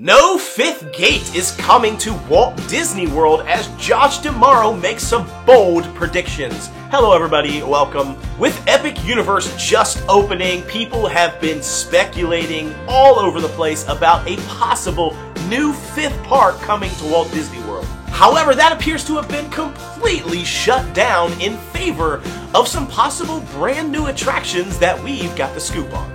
No fifth gate is coming to Walt Disney World as Josh D'Amaro makes some bold predictions. Hello everybody, welcome. With Epic Universe just opening, people have been speculating all over the place about a possible new fifth park coming to Walt Disney World. However, that appears to have been completely shut down in favor of some possible brand new attractions that we've got the scoop on.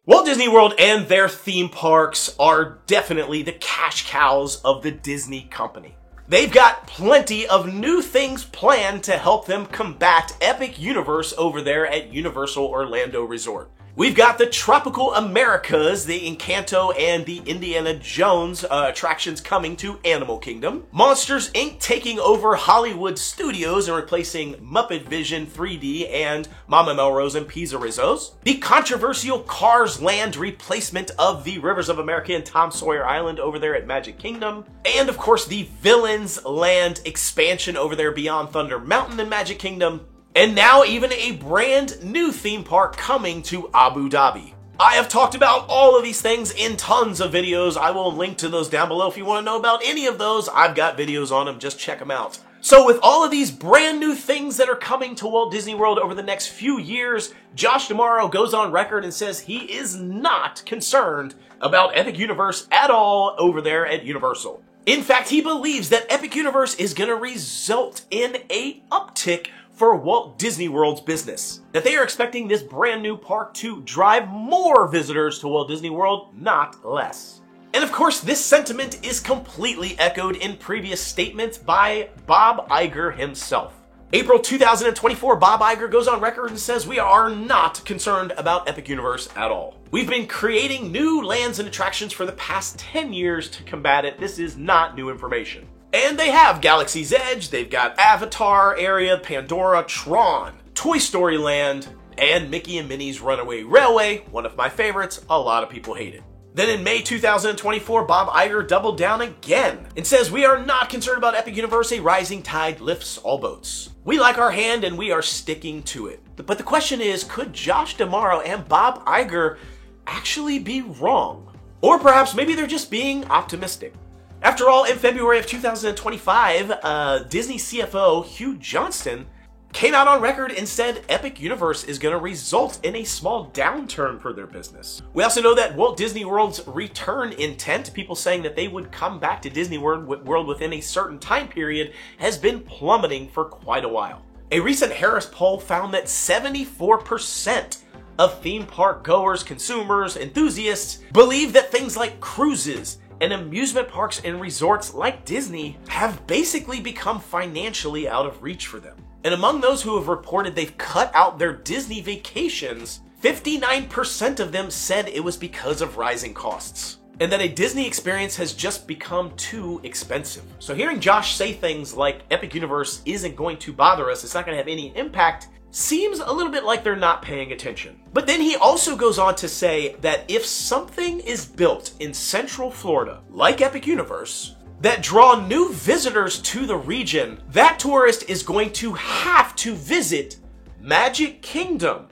Walt Disney World and their theme parks are definitely the cash cows of the Disney company. They've got plenty of new things planned to help them combat Epic Universe over there at Universal Orlando Resort. We've got the Tropical Americas, the Encanto and the Indiana Jones attractions coming to Animal Kingdom. Monsters, Inc. taking over Hollywood Studios and replacing Muppet Vision 3D and Mama Melrose and Pizza Rizzo's. The controversial Cars Land replacement of the Rivers of America and Tom Sawyer Island over there at Magic Kingdom. And of course the Villains Land expansion over there beyond Thunder Mountain and Magic Kingdom. And now even a brand new theme park coming to Abu Dhabi. I have talked about all of these things in tons of videos. I will link to those down below if you want to know about any of those. I've got videos on them, just check them out. So with all of these brand new things that are coming to Walt Disney World over the next few years, Josh D'Amaro goes on record and says he is not concerned about Epic Universe at all over there at Universal. In fact, he believes that Epic Universe is going to result in an uptick for Walt Disney World's business. That they are expecting this brand new park to drive more visitors to Walt Disney World, not less. And of course, this sentiment is completely echoed in previous statements by Bob Iger himself. April 2024, Bob Iger goes on record and says, "We are not concerned about Epic Universe at all. We've been creating new lands and attractions for the past 10 years to combat it. This is not new information." And they have Galaxy's Edge, they've got Avatar area, Pandora, Tron, Toy Story Land, and Mickey and Minnie's Runaway Railway, one of my favorites. A lot of people hate it. Then in May 2024, Bob Iger doubled down again and says, "We are not concerned about Epic Universe. A rising tide lifts all boats. We like our hand and we are sticking to it." But the question is, could Josh D'Amaro and Bob Iger actually be wrong? Or perhaps maybe they're just being optimistic. After all, in February of 2025, Disney CFO Hugh Johnston came out on record and said Epic Universe is going to result in a small downturn for their business. We also know that Walt Disney World's return intent, people saying that they would come back to Disney World within a certain time period, has been plummeting for quite a while. A recent Harris poll found that 74% of theme park goers, consumers, enthusiasts believe that things like cruises and amusement parks and resorts like Disney have basically become financially out of reach for them. And among those who have reported they've cut out their Disney vacations, 59% of them said it was because of rising costs, and that a Disney experience has just become too expensive. So hearing Josh say things like Epic Universe isn't going to bother us, it's not going to have any impact, seems a little bit like they're not paying attention. But then he also goes on to say that if something is built in Central Florida, like Epic Universe, that draw new visitors to the region, that tourist is going to have to visit Magic Kingdom.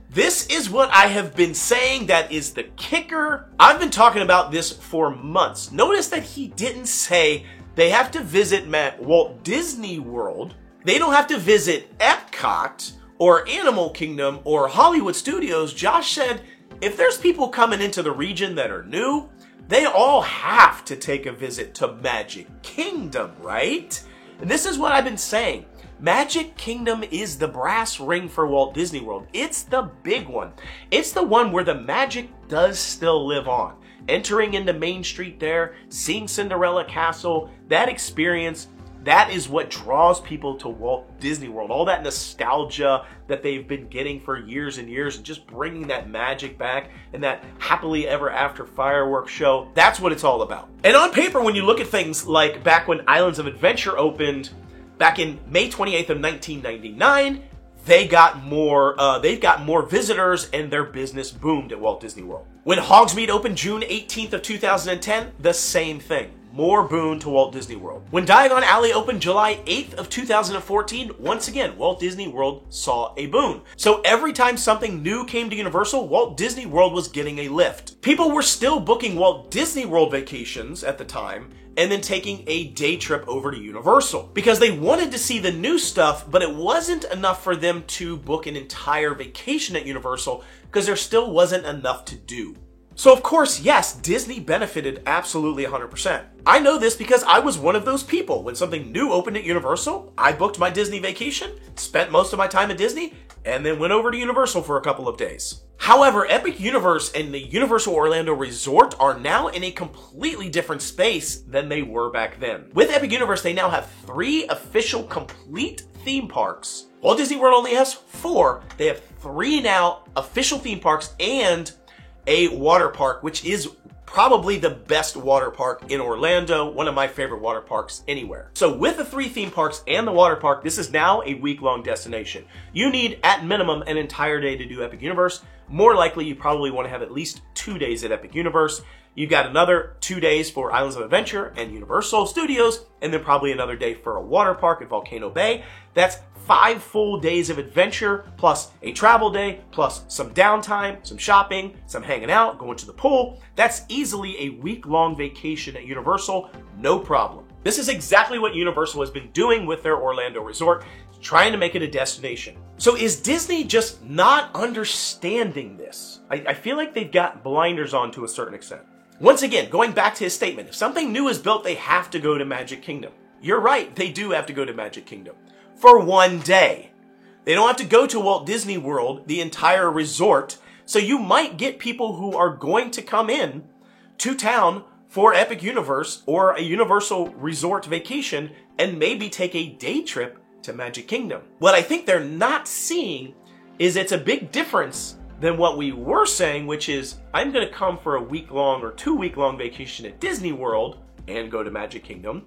This is what I have been saying, that is the kicker. I've been talking about this for months. Notice that he didn't say they have to visit Walt Disney World. They don't have to visit Epcot or Animal Kingdom or Hollywood Studios. Josh said if there's people coming into the region that are new, they all have to take a visit to Magic Kingdom, right? And this is what I've been saying. Magic Kingdom is the brass ring for Walt Disney World. It's the big one. It's the one where the magic does still live on. Entering into Main Street there, seeing Cinderella Castle, that experience, that is what draws people to Walt Disney World. All that nostalgia that they've been getting for years and years, and just bringing that magic back and that happily ever after fireworks show. That's what it's all about. And on paper, when you look at things like back when Islands of Adventure opened back in May 28th of 1999, they've got more visitors and their business boomed at Walt Disney World. When Hogsmeade opened June 18th of 2010, the same thing. More boon to Walt Disney World. When Diagon Alley opened July 8th of 2014, once again, Walt Disney World saw a boon. So every time something new came to Universal, Walt Disney World was getting a lift. People were still booking Walt Disney World vacations at the time, and then taking a day trip over to Universal because they wanted to see the new stuff, but it wasn't enough for them to book an entire vacation at Universal because there still wasn't enough to do. So of course, yes, Disney benefited absolutely 100%. I know this because I was one of those people. When something new opened at Universal, I booked my Disney vacation, spent most of my time at Disney, and then went over to Universal for a couple of days. However, Epic Universe and the Universal Orlando Resort are now in a completely different space than they were back then. With Epic Universe, they now have 3 official complete theme parks. Walt Disney World only has 4. They have 3 now official theme parks and a water park, which is probably the best water park in Orlando, one of my favorite water parks anywhere. So with the 3 theme parks and the water park, this is now a week-long destination. You need, at minimum, an entire day to do Epic Universe. More likely, you probably want to have at least 2 days at Epic Universe. You've got another 2 days for Islands of Adventure and Universal Studios, and then probably another day for a water park at Volcano Bay. That's 5 full days of adventure, plus a travel day, plus some downtime, some shopping, some hanging out, going to the pool. That's easily a week-long vacation at Universal, no problem. This is exactly what Universal has been doing with their Orlando resort, trying to make it a destination. So is Disney just not understanding this? I feel like they've got blinders on to a certain extent. Once again, going back to his statement, if something new is built, they have to go to Magic Kingdom. You're right, they do have to go to Magic Kingdom. For 1 day. They don't have to go to Walt Disney World, the entire resort, so you might get people who are going to come in to town for Epic Universe or a Universal Resort vacation and maybe take a day trip to Magic Kingdom. What I think they're not seeing is it's a big difference than what we were saying, which is I'm going to come for a week-long or 2-week-long vacation at Disney World and go to Magic Kingdom,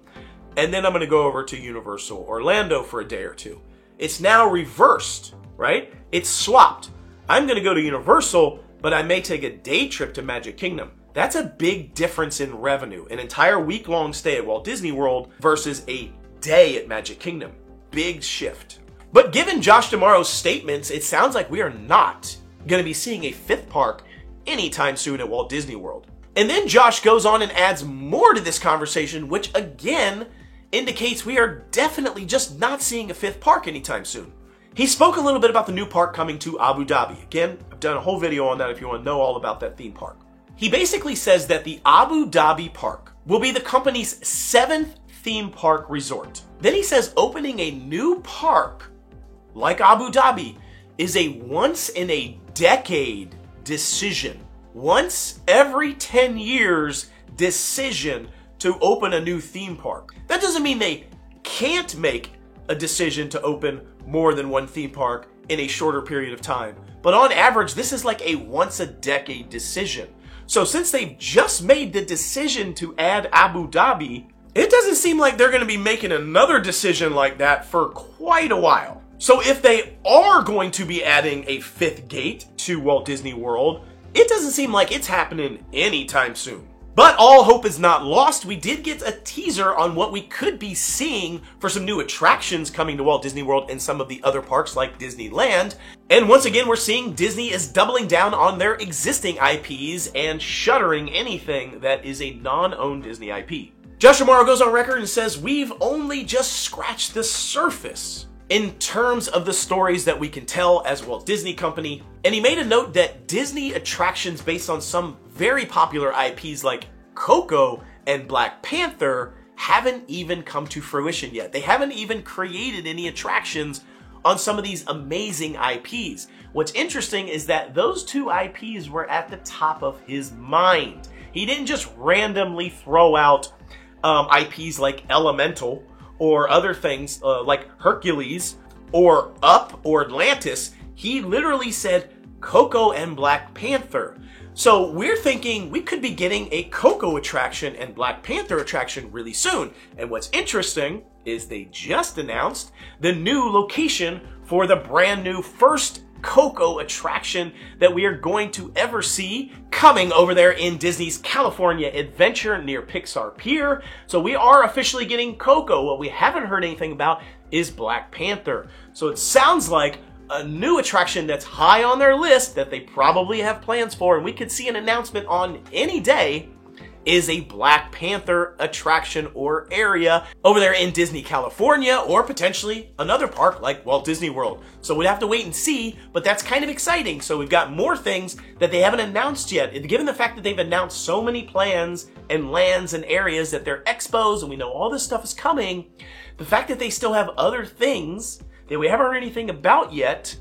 and then I'm going to go over to Universal Orlando for a day or 2. It's now reversed, right? It's swapped. I'm going to go to Universal, but I may take a day trip to Magic Kingdom. That's a big difference in revenue. An entire week-long stay at Walt Disney World versus a day at Magic Kingdom. Big shift. But given Josh D'Amaro's statements, it sounds like we are not going to be seeing a 5th park anytime soon at Walt Disney World. And then Josh goes on and adds more to this conversation, which again indicates we are definitely just not seeing a 5th park anytime soon. He spoke a little bit about the new park coming to Abu Dhabi. Again, I've done a whole video on that if you want to know all about that theme park. He basically says that the Abu Dhabi park will be the company's 7th theme park resort. Then he says opening a new park like Abu Dhabi is a once-in-a-decade decision. Once every 10 years decision to open a new theme park. That doesn't mean they can't make a decision to open more than one theme park in a shorter period of time. But on average, this is like a once-a-decade decision. So since they've just made the decision to add Abu Dhabi, it doesn't seem like they're going to be making another decision like that for quite a while. So if they are going to be adding a 5th gate to Walt Disney World, it doesn't seem like it's happening anytime soon. But all hope is not lost. We did get a teaser on what we could be seeing for some new attractions coming to Walt Disney World and some of the other parks like Disneyland. And once again, we're seeing Disney is doubling down on their existing IPs and shuttering anything that is a non-owned Disney IP. Josh D'Amaro goes on record and says, we've only just scratched the surface in terms of the stories that we can tell as Walt Disney Company. And he made a note that Disney attractions based on some very popular IPs like Coco and Black Panther haven't even come to fruition yet. They haven't even created any attractions on some of these amazing IPs. What's interesting is that those 2 IPs were at the top of his mind. He didn't just randomly throw out IPs like Elemental or other things like Hercules or Up or Atlantis. He literally said Coco and Black Panther. So we're thinking we could be getting a Coco attraction and Black Panther attraction really soon. And what's interesting is they just announced the new location for the brand new first Coco attraction that we are going to ever see coming over there in Disney's California Adventure near Pixar Pier. So we are officially getting Coco. What we haven't heard anything about is Black Panther. So it sounds like a new attraction that's high on their list that they probably have plans for, and we could see an announcement on any day, is a Black Panther attraction or area over there in Disney California, or potentially another park like Walt Disney World. So we'd have to wait and see, but that's kind of exciting. So we've got more things that they haven't announced yet. And given the fact that they've announced so many plans and lands and areas that they're expos, and we know all this stuff is coming, the fact that they still have other things that we haven't heard anything about yet,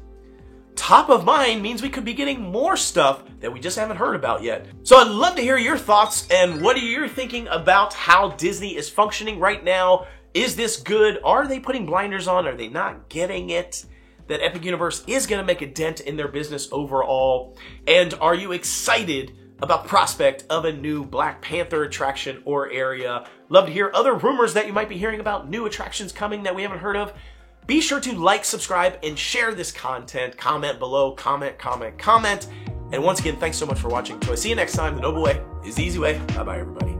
top of mind, means we could be getting more stuff that we just haven't heard about yet. So I'd love to hear your thoughts, and what are you thinking about how Disney is functioning right now? Is this good? Are they putting blinders on? Are they not getting it? That Epic Universe is going to make a dent in their business overall? And are you excited about the prospect of a new Black Panther attraction or area? Love to hear other rumors that you might be hearing about new attractions coming that we haven't heard of. Be sure to like, subscribe, and share this content. Comment below, comment. And once again, thanks so much for watching. Till I see you next time, the noble way is the easy way. Bye-bye, everybody.